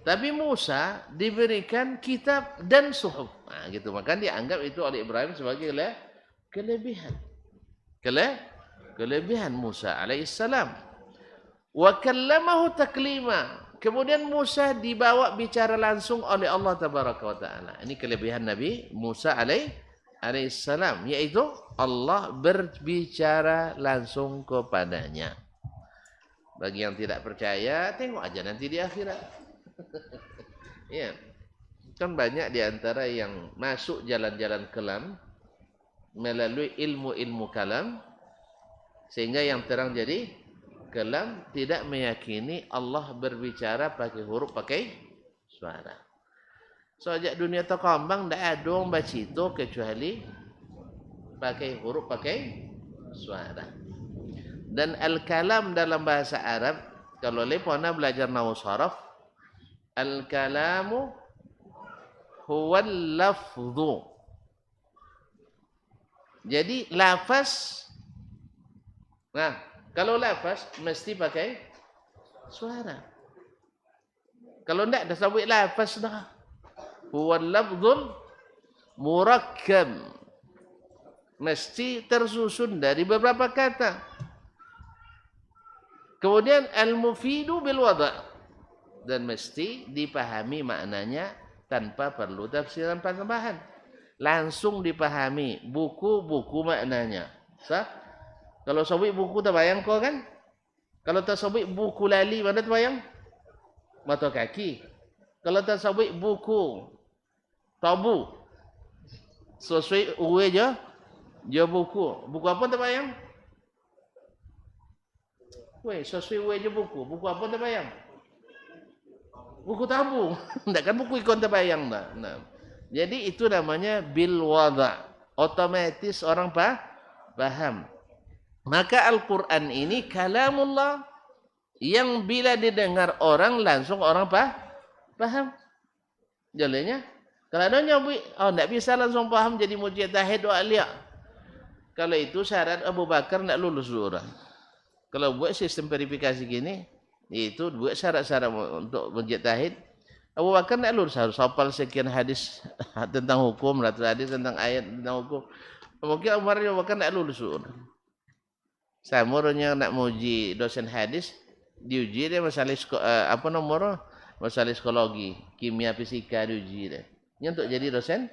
Tapi Musa diberikan kitab dan suhuf. Nah, gitu. Maka dianggap itu oleh Ibrahim sebagai kelebihan. Kelebihan Musa alaihissalam. Wa kallamahu taklima. Kemudian Musa dibawa bicara langsung oleh Allah tabaraka wa taala. Ini kelebihan Nabi Musa alaihissalam, yaitu Allah berbicara langsung kepadanya. Bagi yang tidak percaya, tengok aja nanti di akhirat. Ya. Kan banyak di antara yang masuk jalan-jalan kelam melalui ilmu-ilmu kalam, sehingga yang terang jadi kelam, tidak meyakini Allah berbicara pakai huruf, pakai suara. Sejak dunia terkembang tidak ada orang baca itu kecuali pakai huruf, pakai suara. Dan al-kalam dalam bahasa Arab, kalau lepona belajar nahwu sharaf, al-kalamu huwal lafdhu. Jadi lafaz, nah kalau lafaz mesti pakai suara. Kalau tidak dah sabit lafaz dah. Huwal lafdhul murakkab. Mesti tersusun dari beberapa kata. Kemudian al-mufidu bil wada'. Dan mesti dipahami maknanya tanpa perlu tafsiran tambahan. Langsung dipahami buku-buku maknanya. Sah? Kalau sabit buku terbayang kau kan? Kalau tak sabit buku lali mana terbayang? Mata kaki. Kalau tak sabit buku tabu. Sesuai uwe je buku. Buku apa terbayang? Weh, sesuai uwe je buku. Buku apa terbayang? Buku tabu. Tak kan buku ikon terbayang dah. Nah. Jadi itu namanya bil wada'. Otomatis orang paham. Maka Al-Quran ini kalamullah yang bila didengar orang langsung orang paham. Jalannya. Kalau ada nyobi, tidak bisa langsung paham jadi mujtahid wa alia. Kalau itu syarat Abu Bakar tidak lulus orang. Kalau buat sistem verifikasi gini, itu buat syarat-syarat untuk mujtahid. Abu Bakar tidak lulus, harus hafal sekian hadis tentang hukum, ratus hadis tentang ayat tentang hukum. Mungkin Abu Bakar tidak lulus. Samurnya nak muji dosen hadis, diuji dia masalah masalah psikologi, kimia, fisika diuji dia. Ini untuk jadi dosen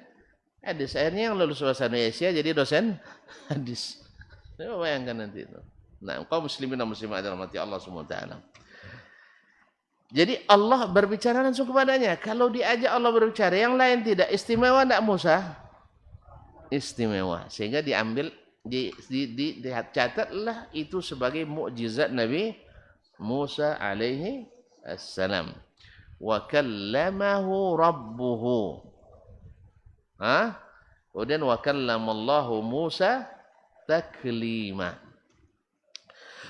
hadis. Akhirnya yang lulus bahasa Indonesia jadi dosen hadis. Saya bayangkan nanti itu. Nah, kaum muslimin dan muslimat dalam hati Allah Subhanahu wa taala. Jadi Allah berbicara langsung kepadanya. Kalau diajak Allah berbicara, yang lain tidak. Istimewa tidak Musa? Istimewa. Sehingga diambil, dicatatlah itu sebagai mukjizat Nabi Musa alaihi assalam. Wa kallamahu rabbuhu. Kemudian wa kallamallahu Musa taklima.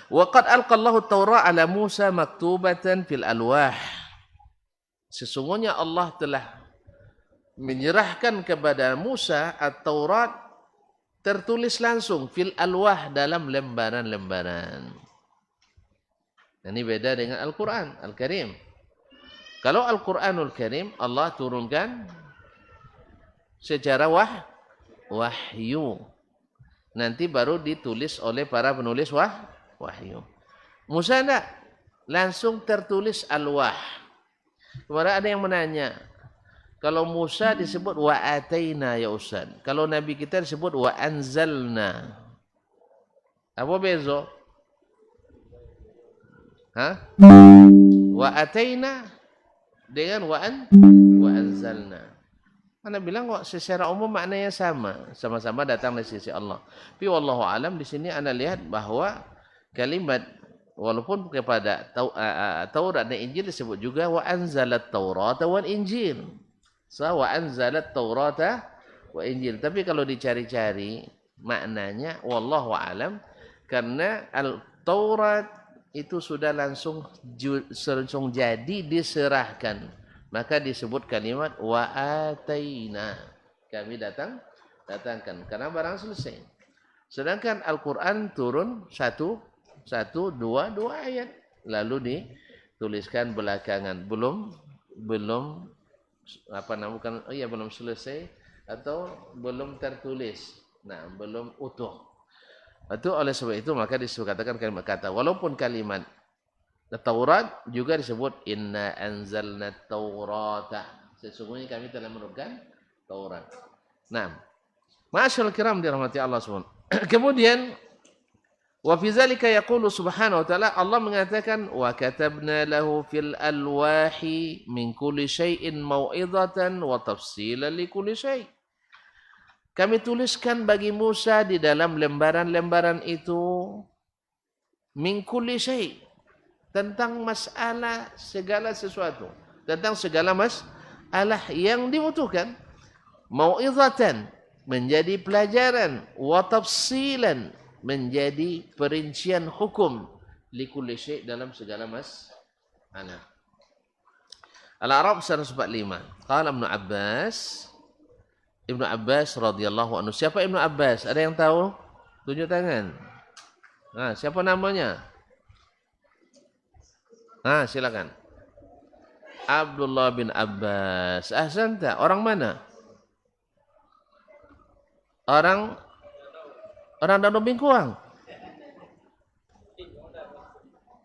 Waqad alqallahu at-Taurat ala Musa maktubatan fil alwah. Sesungguhnya Allah telah menyerahkan kepada Musa at-Taurat tertulis langsung fil alwah dalam lembaran-lembaran. Ini beda dengan Al-Quran Al-Karim. Kalau Al-Quranul Karim Allah turunkan secara wahyu. Nanti baru ditulis oleh para penulis wahyu. Musa enggak, langsung tertulis alwah. Kemarin ada yang menanya, kalau Musa disebut wa ataina ya Ustaz, kalau Nabi kita disebut wa anzalna. Apa beza? Wa ataina dengan wa anzalna. Anda bilang kok secara umum maknanya sama-sama datang dari sisi Allah. Tapi wallahu alam di sini Anda lihat bahwa kalimat walaupun kepada Taurat dan Injil disebut juga wa anzalat Taurata wal Injil. Wa anzalat Taurata wa Injil. Tapi kalau dicari-cari maknanya wallahu alam, karena Taurat itu sudah langsung jadi diserahkan. Maka disebut kalimat wa ataina. Kami datangkan karena barang selesai. Sedangkan Al-Qur'an turun dua ayat lalu dituliskan belakangan. Belum belum selesai atau belum tertulis. Nah, belum utuh. Itu oleh sebab itu maka dikatakan kalimat kata. Walaupun kalimat Taurat juga disebut inna anzalna taurata. Sesungguhnya kami telah menurunkan Taurat. Nah, ma'asyiral kiram dirahmati Allah Subhanahu. Kemudian wa fi zalika yaqulu subhanahu wa ta'ala, Allah mengatakan wa katabna lahu fil alwahi min kulli syai'in mau'izatan wa tafsilan li kulli syai'. Kami tuliskan bagi Musa di dalam lembaran-lembaran itu min kulli syai', tentang masalah segala sesuatu, tentang segala masalah yang dibutuhkan. Mau'izatan, menjadi pelajaran, wa tafsilan, menjadi perincian hukum, likulli syai', dalam segala masalah. Al-A'raf 145. Qala Ibnu Abbas radhiyallahu anhu. Siapa Ibnu Abbas? Ada yang tahu? Tunjuk tangan. Nah, siapa namanya? Silakan. Abdullah bin Abbas. Ahsanta. Orang mana? Orang Danau Bengkuang.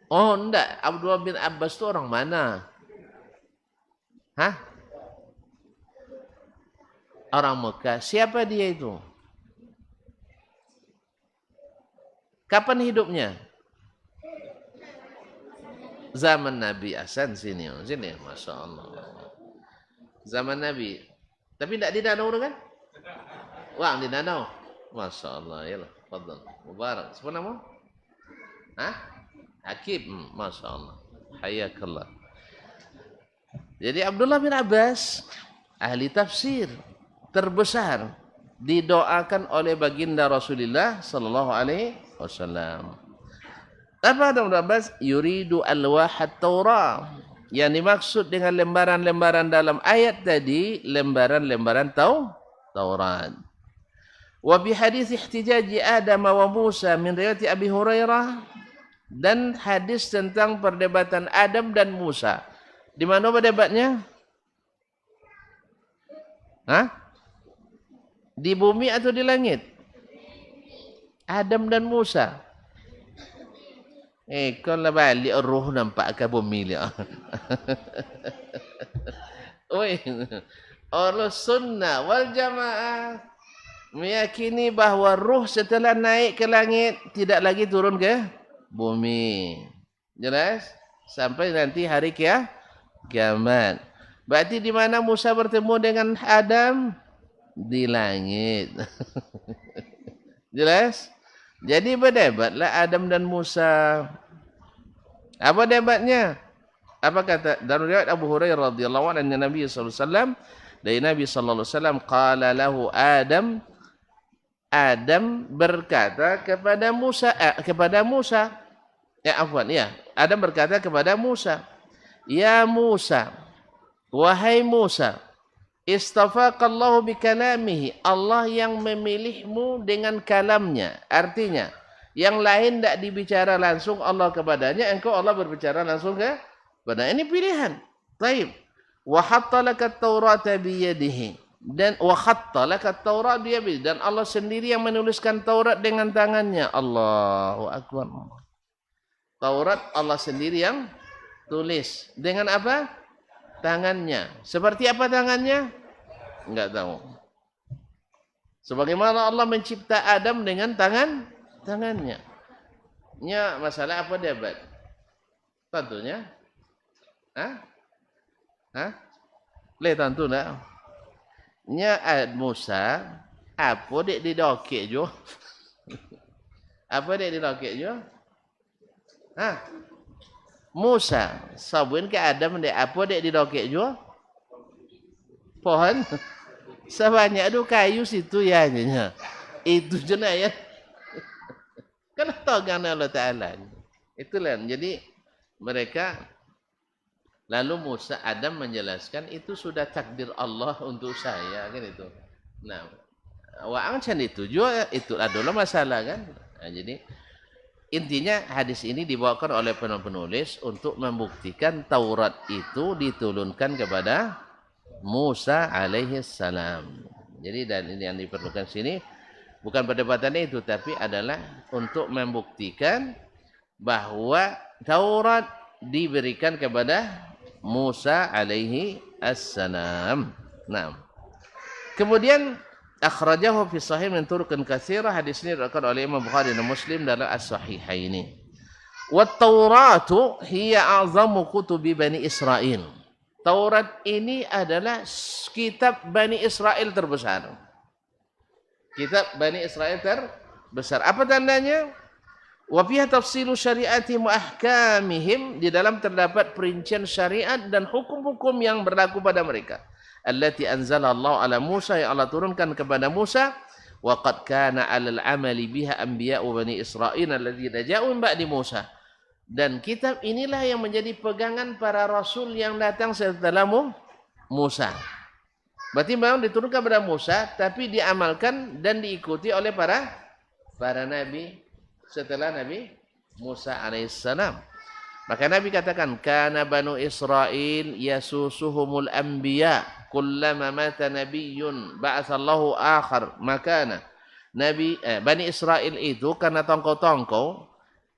Oh, enggak. Abdullah bin Abbas itu orang mana? Orang Mekah. Siapa dia itu? Kapan hidupnya? Zaman Nabi. Ahsan, sini, Masya Allah. Zaman Nabi. Tapi tidak di danau kan? Wah, di danau. Masya Allah. Yalah, fadal. Mubarak. Siapa nama? Hakim. Masya Allah. Hayakallah. Jadi Abdullah bin Abbas, ahli tafsir terbesar, didoakan oleh baginda Rasulullah sallallahu alaihi wasallam. Apa Ibnu Abbas? Yuridu alwahat Taurah. Yang dimaksud dengan lembaran-lembaran dalam ayat tadi, lembaran-lembaran Taurat. Wa bi hadis ihtijaji Adam wa Musa min riwayat Abi Hurairah, dan hadis tentang perdebatan Adam dan Musa. Di mana berdebatnya? Di bumi atau di langit? Adam dan Musa. Kalau balik roh nampak ke bumi dia. Ahlus sunnah wal jamaah meyakini bahawa ruh setelah naik ke langit tidak lagi turun ke bumi. Jelas? Sampai nanti hari kiamat. Berarti di mana Musa bertemu dengan Adam? Di langit. Jelas? Jadi berdebatlah Adam dan Musa. Apa debatnya? Apa kata dalam riwayat Abu Hurairah radhiyallahu anhu, Nabi sallallahu alaihi wasallam, dari Nabi sallallahu alaihi wasallam, qala lahu Adam berkata kepada Musa, Adam berkata kepada Musa, ya Musa, wahai Musa, istafaqallahu bikalamihi, Allah yang memilihmu dengan kalamnya. Artinya, yang lain tidak dibicara langsung Allah kepadanya, engkau Allah berbicara langsung kepada. Ini pilihan. Taib. Wa hatta laka at-Taurata biyadihi. Dan wa khatta laka Taurat biyadihi, dan Allah sendiri yang menuliskan Taurat dengan tangannya. Allahu akbar. Taurat Allah sendiri yang tulis. Dengan apa? Tangannya. Seperti apa tangannya? Enggak tahu. Sebagaimana Allah mencipta Adam dengan tangannya. Nya masalah apa dia buat? Tentunya. Boleh tentu nak. Nya Musa apa dek didokek jo? Apa dek didokek jo? Musa sabun ke Adam dek apa dek didokek jo? Pohon. Sebanyak tu kayu situ ya nya. Itu je nak ya. Kan tahu kan Allah Taala. Itulah jadi mereka lalu Musa Adam menjelaskan itu sudah takdir Allah untuk saya kan itu. Nah, wa'ang can itu juga itu adalah masalah kan. Nah, jadi intinya hadis ini dibawakan oleh penulis untuk membuktikan Taurat itu diturunkan kepada Musa alaihi salam. Jadi dan ini yang diperlukan sini bukan perdebatannya itu, tapi adalah untuk membuktikan bahwa Taurat diberikan kepada Musa alaihi assalam. Nah. Kemudian akhrajahu fi sahih min turuqin katsirah, hadis ini diriwayatkan oleh Imam Bukhari dan Muslim dalam as-sahihaini. Wat Tauratu hiya a'zamu kutubi Bani Israil. Taurat ini adalah kitab Bani Israel terbesar. Kitab Bani Israel terbesar. Apa tandanya? Wa fiha tafsilu syariatihim wa ahkamihim, di dalam terdapat perincian syariat dan hukum-hukum yang berlaku pada mereka. Allati anzalallahu ala Musa, yang Allah turunkan kepada Musa. Wa qad kana 'alal 'amali biha anbiya'u Bani Israil alladzina ja'u min ba'di Musa. Dan kitab inilah yang menjadi pegangan para rasul yang datang setelah Musa. Berarti memang diturunkan kepada Musa, tapi diamalkan dan diikuti oleh para nabi setelah Nabi Musa alaihissalam. Maka Nabi katakan, kana banu Israil yasusuhumul anbiya kullama mata nabiyyun ba'atsallahu akhar makana. Bani Israil itu karena tongkol-tongkol,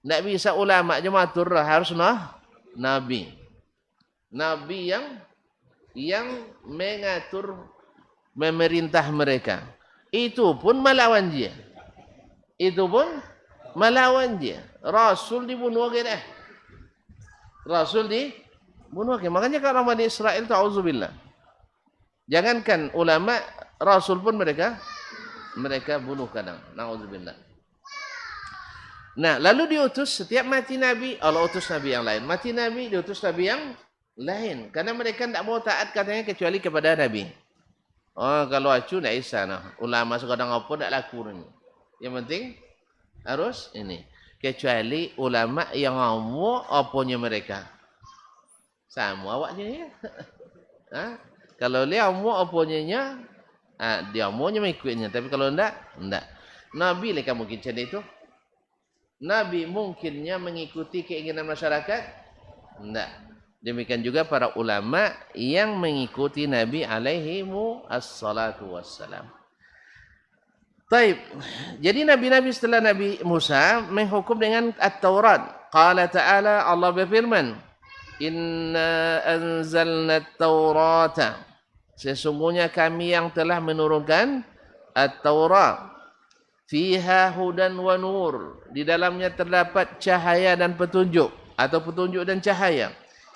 tak bisa ulama je matur harus nabi. Nabi yang mengatur memerintah mereka. Itu pun melawan dia. Rasul dibunuh ke Rasul dibunuh ke. Makanya kalau Bani Israel ta'udzubillah. Jangankan ulama, Rasul pun mereka bunuh kadang. Na'udzubillah. Nah, lalu diutus setiap mati Nabi, Allah utus Nabi yang lain. Mati Nabi, diutus Nabi yang lain. Karena mereka tidak mau taat katanya kecuali kepada Nabi. Oh, kalau acu tidak bisa. Nah. Ulama sekadang apa tidak laku ini. Yang penting harus ini. Kecuali ulama yang mau apanya mereka. Sama awaknya ya. Kalau dia mau apanya, dia maunya mengikutnya. Tapi kalau tidak. Nabi mereka mungkin macam itu. Nabi mungkinnya mengikuti keinginan masyarakat? Tidak. Demikian juga para ulama yang mengikuti Nabi alaihi assalatu wassalam. Taib. Jadi nabi-nabi setelah Nabi Musa menghukum dengan At-Taurat. Qala ta'ala, Allah berfirman, inna anzalna at-Taurata. Sesungguhnya kami yang telah menurunkan At-Taurat. Fiha hudan wa nur, di dalamnya terdapat cahaya dan petunjuk, atau petunjuk dan cahaya.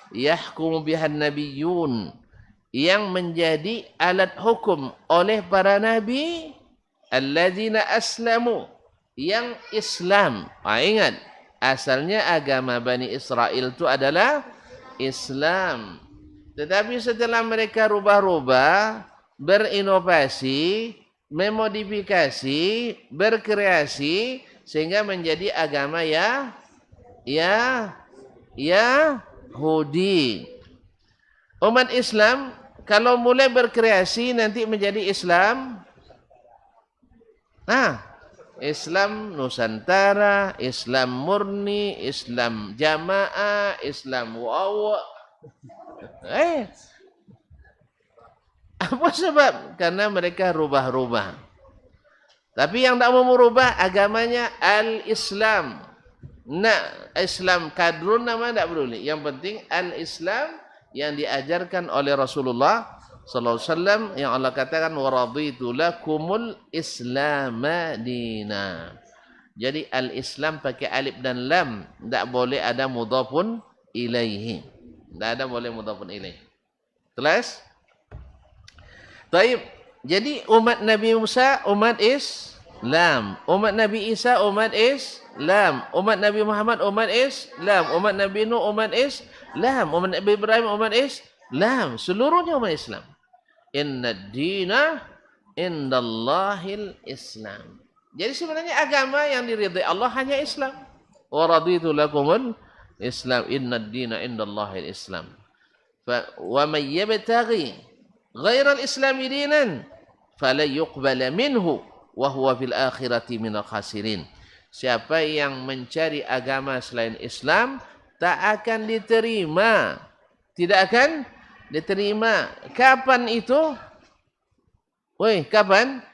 Yahkumu bihan nabiyyun, yang menjadi alat hukum oleh para nabi. Alladzina aslamu, yang Islam. Ingat, asalnya agama Bani Israel itu adalah Islam. Tetapi setelah mereka rubah-rubah, berinovasi, memodifikasi, berkreasi sehingga menjadi agama Yahudi. Umat Islam kalau mulai berkreasi nanti menjadi Islam. Islam Nusantara, Islam murni, Islam jamaah, Islam wawa. Apa sebab? Karena mereka rubah-rubah. Tapi yang tak mau merubah agamanya al-Islam. Nak Islam kadrun nama tak peduli. Yang penting al-Islam yang diajarkan oleh Rasulullah sallallahu alaihi wasallam, yang Allah katakan wa raditu lakumul islama dina. Jadi al-Islam pakai alif dan lam, tak boleh ada mudhafun ilaihi. Tak ada boleh mudhafun ilaihi. Jelas? Baik. Jadi umat Nabi Musa umat Islam, umat Nabi Isa umat Islam, umat Nabi Muhammad umat Islam, umat Nabi Nuh umat Islam, umat Nabi Ibrahim umat Islam, seluruhnya umat Islam. Inna ad-dina indallahil Islam. Jadi sebenarnya agama yang diridai Allah hanya Islam. Wa raditu lakumul Islam, inna ad-dina indallahil Islam. Wa may yabtaghi ghairal islami dinan fala yuqbala minhu wa huwa fil akhirati minal khasirin. Siapa yang mencari agama selain Islam tak akan diterima. Tidak akan diterima. Kapan itu? Woi, kapan?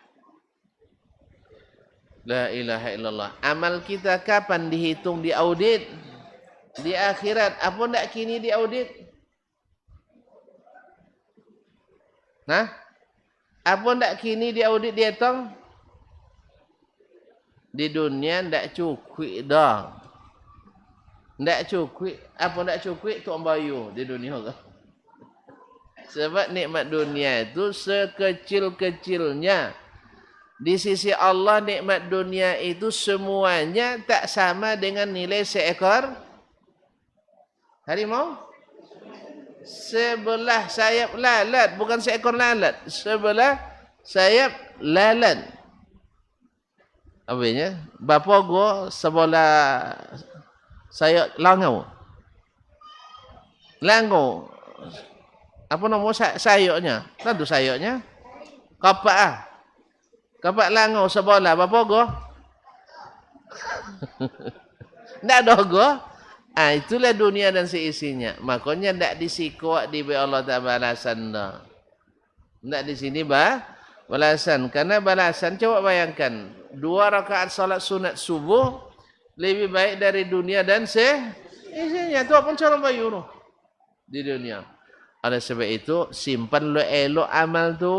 La ilaha illallah. Amal kita kapan dihitung, diaudit? Di akhirat. Apa tak kini diaudit? Nah, apa tak kini diaudit dihitung? Di dunia tak cukup dah. Tak cukup. Apa tak cukup tu bayu di dunia ke? Sebab nikmat dunia itu sekecil-kecilnya. Di sisi Allah nikmat dunia itu semuanya tak sama dengan nilai seekor harimau. Sebelah sayap lalat, bukan seekor lalat. Sebelah sayap lalat. Apanya? Bapa gua sebelah sayap langau. Langau. Apa nama sayapnya? Tentu sayapnya. Kapak ah. Kapak langau sebelah bapa gua. Tak ada gua. Ah, itulah dunia dan seisinya. Makanya tak disikuat di Allah tak balasan dah. Tak di sini balasan. Karena balasan, coba bayangkan. 2 rakaat salat sunat subuh lebih baik dari dunia dan seisinya. Itu pun calon bayu di dunia. Oleh sebab itu, simpan lo elok amal tu.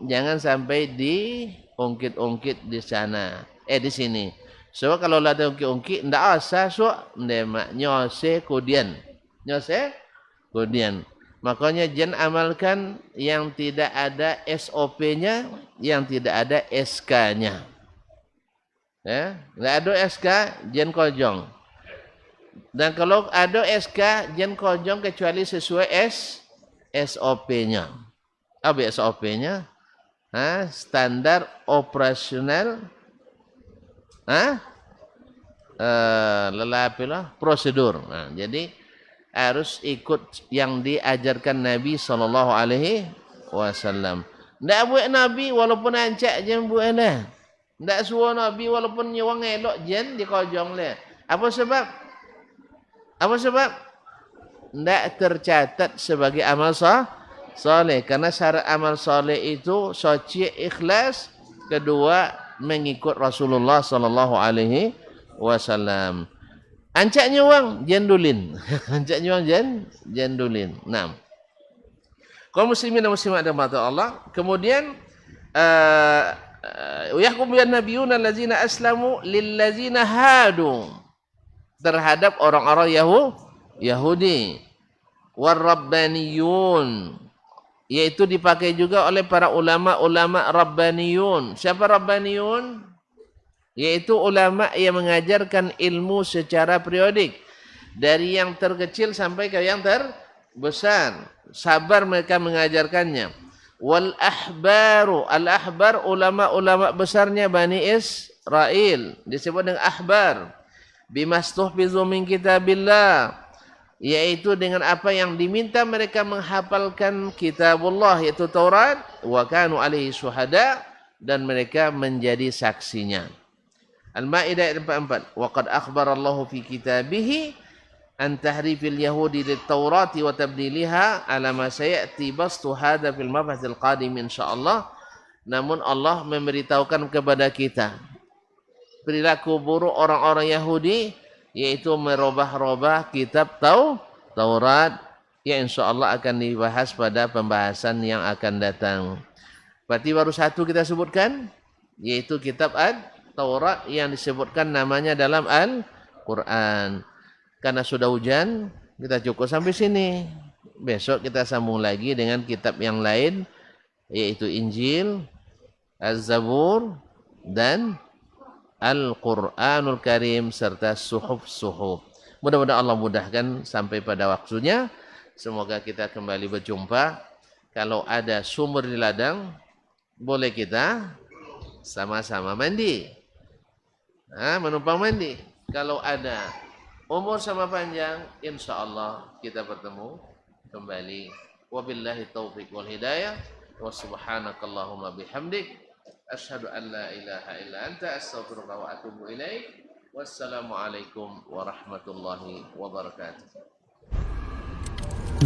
Jangan sampai diungkit-ungkit di sana. Di sini. Sebab kalau lah diungkit-ungkit, tidak asal so, ndemak nyose kudian. Nyose kudian. Makanya jangan amalkan yang tidak ada SOP-nya, yang tidak ada SK-nya. Ya, tidak ada SK, jangan kojong. Dan kalau ada SK, jangan kojong kecuali sesuai SOP-nya. Apa SOP-nya? Standar operasional lelapilah prosedur. Jadi harus ikut yang diajarkan Nabi SAW. Tak buat Nabi walaupun ancak jangan buat lah. Tak suruh Nabi walaupun nyawang elok jangan dikojong lah. Apa sebab? Apa sebab? Tak tercatat sebagai amal soleh. Karena syarat amal soleh itu suci, ikhlas. Kedua, mengikut Rasulullah sallallahu alaihi wasallam. Ancaknya wang jendulin. Ancaknya wang jendulin. 6. Kaum muslimin dan muslimat dan mata Allah. Kemudian yahkum bin nabiyuna allazina aslamu lillazina hadu, terhadap orang-orang Yahudi. Warabbaniyun, yaitu dipakai juga oleh para ulama-ulama Rabbaniyun. Siapa Rabbaniyun? Yaitu ulama yang mengajarkan ilmu secara periodik. Dari yang terkecil sampai ke yang terbesar. Sabar mereka mengajarkannya. Wal ahbaru, al-ahbar ulama-ulama besarnya Bani Israel. Disebut dengan ahbar. Bimastuhfizu min kitabillah. Yaitu dengan apa yang diminta mereka menghafalkan kitabullah, yaitu Taurat. Wa kanu alaihi syuhada, dan mereka menjadi saksinya. Al-Maidah ayat 44. Wa qad akhbarallahu fi kitabihi an tahrifil yahudi lit-taurati wa tabdiliha ala ma sayati bastu hadha fil mabhathil qadim insyaallah. Namun Allah memberitahukan kepada kita perilaku buruk orang-orang Yahudi, yaitu merubah-rubah kitab Taurat, yang insyaallah akan dibahas pada pembahasan yang akan datang. Berarti baru satu kita sebutkan, yaitu kitab Taurat yang disebutkan namanya dalam Al-Quran. Karena sudah hujan, kita cukup sampai sini. Besok kita sambung lagi dengan kitab yang lain, yaitu Injil, Az-Zabur, dan Al-Quranul Karim, serta Suhuf-Suhuf. Mudah-mudahan Allah mudahkan sampai pada waktunya. Semoga kita kembali berjumpa. Kalau ada sumur di ladang, boleh kita sama-sama mandi. Menumpang mandi. Kalau ada umur sama panjang, insya Allah kita bertemu kembali. Wabillahi taufiq wal hidayah. Wa subhanakallahumma bihamdik. Asyhadu an la ilaha illa anta astaghfiruka wa atubu ilaik. Wassalamualaikum warahmatullahi wabarakatuh.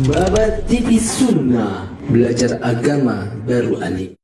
Babat TV Sunnah, belajar agama baru Ali.